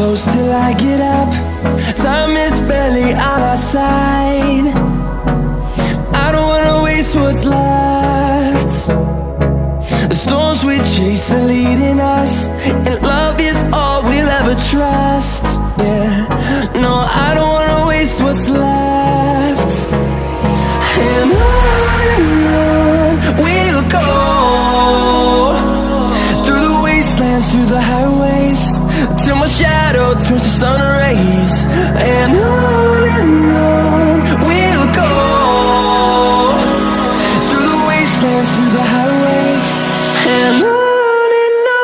close till I get up. Time is barely on our side. I don't wanna waste what's left. The storms we chase are leading us, and love is all we'll ever trust. Yeah, no, I don't wanna waste what's left. And on we'll go, through the wastelands, through the highways, till my shadow turns to sun rays. And on we'll go, through the wastelands, through the highways, and on we'll go.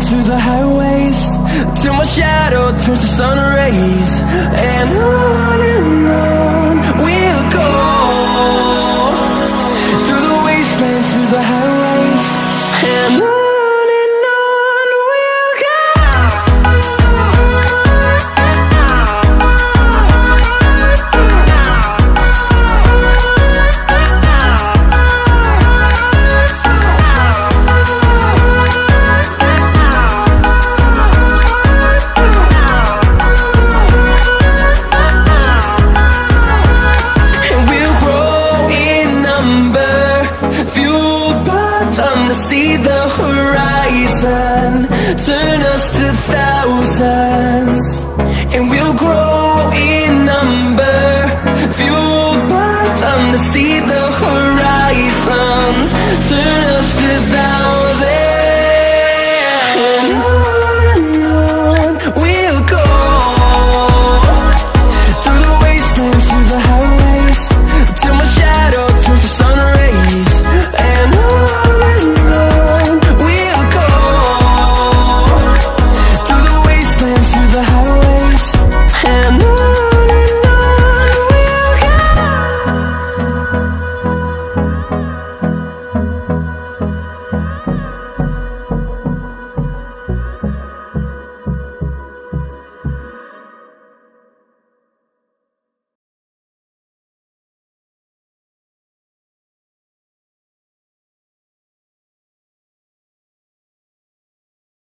Through the highways, till my shadow turns to sun rays. And on we'll go, through the wastelands, through the highways, and on we'll go. See the horizon, turn us to thousands, and we'll grow in number, fueled by them to see the